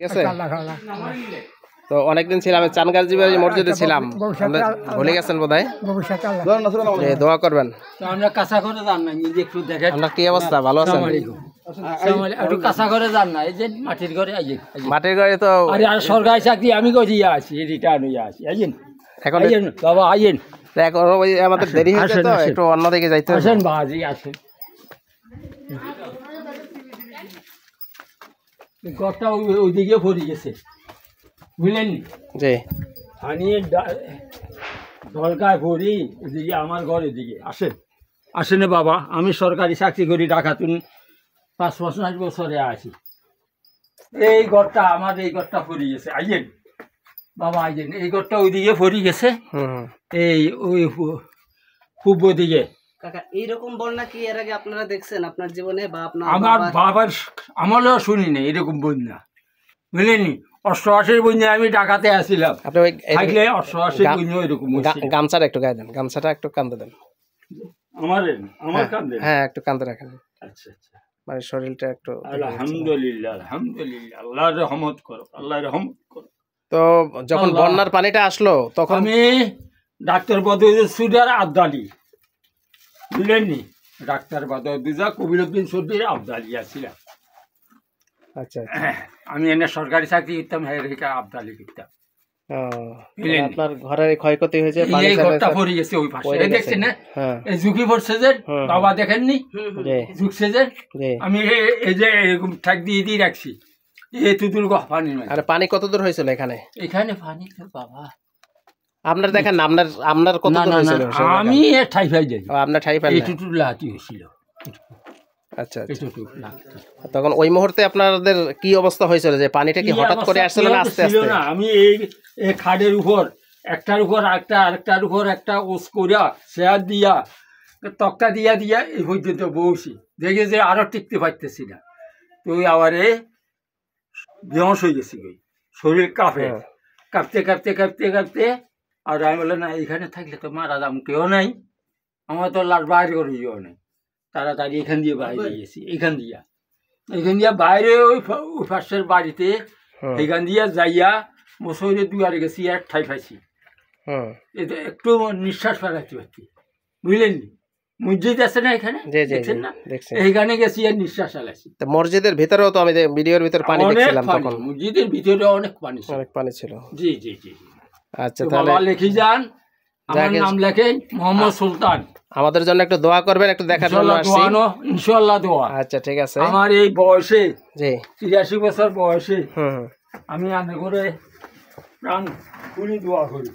ঠিক আছে। তো অনেকদিন ছিলাম চানগাজী মসজিদে ছিলাম, ভুলে গেছেন বোধহয়। দোয়া করবেন। আমরা কাঁচা করে যান না, একটু দেখেন আপনার কি অবস্থা, ভালো আছেন? একটু কাঁচা করে যান না, এই যে মাটির ঘরে মাটির ঘরে তো আর সরকারি চাকরি আমি করিয়া আছি, রিটার্ন হইয়া আছি। আইন এখন বাবা আইন, এখন ওই আমাদের দেরি হয়েছে তো একটু অন্যদিকে যাইতে হবে। আসেন বাজি আসেন। ঘরটা ওইদিকে ভরে গেছে, বুঝলেন? জি, পানির দরকার ভরি এদিকে, আমার ঘর এদিকে। আসেন আসেন বাবা, আমি সরকারি চাকরি করি ঢাকাতুন 5 বছরে আছি। এই ঘরটা আমার, এই ঘরটা ভরে গেছে। আইয়েন বাবা আইয়েন, এই ঘরটা ওইদিকে ভরে গেছে, এই ওই পূর্ব দিকে। কাকা এইরকম বন্যা কি এর আগে আপনারা দেখছেন আপনার জীবনে, বা আপনার আমার বাবার আমলেও শুনি না এরকম বন্যা, বুঝলেনি? 88 বন্যা আমি ঢাকাতে আসছিলাম, থাকলে 88 বন্যা এরকম। গামছাটা একটু গায়ে দেন, গামছাটা একটু কান্দে দেন। আমার কান্দে? হ্যাঁ, একটু কান্দে রাখেন। আচ্ছা আচ্ছা, মানে শরীরটা একটু। আলহামদুলিল্লাহ আলহামদুলিল্লাহ, আল্লাহর রহমত করো, আল্লাহর রহমত করো। তো যখন বন্যার পানিটা আসলো তখন আমি ডাক্তার বদরুদ্দিন সুদার আবদালি, বুঝলেননি? ডাক্তার বদরুদ্দিন কবিরউদ্দিন সুদির আবদালি আছিলাম। আচ্ছা, আমি এনে সরকারি চাকরি করতাম, হ্যাঁ আবদালি করতাম। আপনার ঘরের ক্ষয়ক্ষতি হয়েছে, এই ঘরটা পড়ে গেছে ওই পাশে, দেখছেন না? এই ঝুঁকি পড়ছে যে, বাবা দেখেননি ঝুঁকছে যে, আমি এই যে এরকম ঠাক দিয়ে দিয়ে রাখছি, এতদূর পানি। আর পানি কত দূর হয়েছিল এখানে? এখানে পানি তো বাবা আপনার দেখেন না, আপনার কত দূর হয়েছিল? আমি ঠাই ফাই যাই, আপনার ঠাই ফাই এইটুকু লাঠি হয়েছিল। আচ্ছা, তখন ওই মুহূর্তে আপনাদের কি অবস্থা হয়েছিল, যে পানিটা কি হঠাৎ করে আসছিল না আস্তে আস্তে? না, আমি এই খাটের উপর একটার উপর একটা, আরেকটার উপর একটা ওস করিয়া শেয়ার দিয়া তক্তা দিয়া দিয়া এই পর্যন্ত বসি, দেখে যে আরো টিকতে পারতেছি না। তো আবার বেহস হয়ে গেছি, শরীর কাঁপে, কাঁপতে কাঁপতে কাঁপতে কাঁপতে। আর আমি বললাম না, এখানে থাকলে তো মারা দাম কেউ নাই, আমার তো লাশ বাইরে করে ইয়েও নেই। তাড়াতাড়ি এখান দিয়ে বাইরে গেছি, এখান দিয়া বাইরে ওই পাশের বাড়িতে, এখান দিয়া যাইয়া বছরের দুয়ারে গেছি, আর ঠাই পাইছি, একটু নিঃশ্বাস ফেলাতে পারছি, বুঝলেন? মসজিদ আছে না এখানে, দেখছেন না? এইখানে গেছি আর নিঃশ্বাস ফেলাছি। মসজিদের ভিতরেও তো আমি ভিডিওর ভিতর পানি দেখছিলাম, তখন মসজিদের ভিতরে অনেক পানি ছিল। জি জি জি। আচ্ছা, তাহলে লিখে যান, আমার নাম লেখেন মোহাম্মদ সুলতান। আমাদের জন্য একটু দোয়া করবেন, একটু দেখার জন্য আসছি ইনশাআল্লাহ দোয়া। আচ্ছা, ঠিক আছে। আমার এই বয়সে, জি 83 বছর বয়সে, আমি আনে করে প্রাণ খুলি দোয়া করি।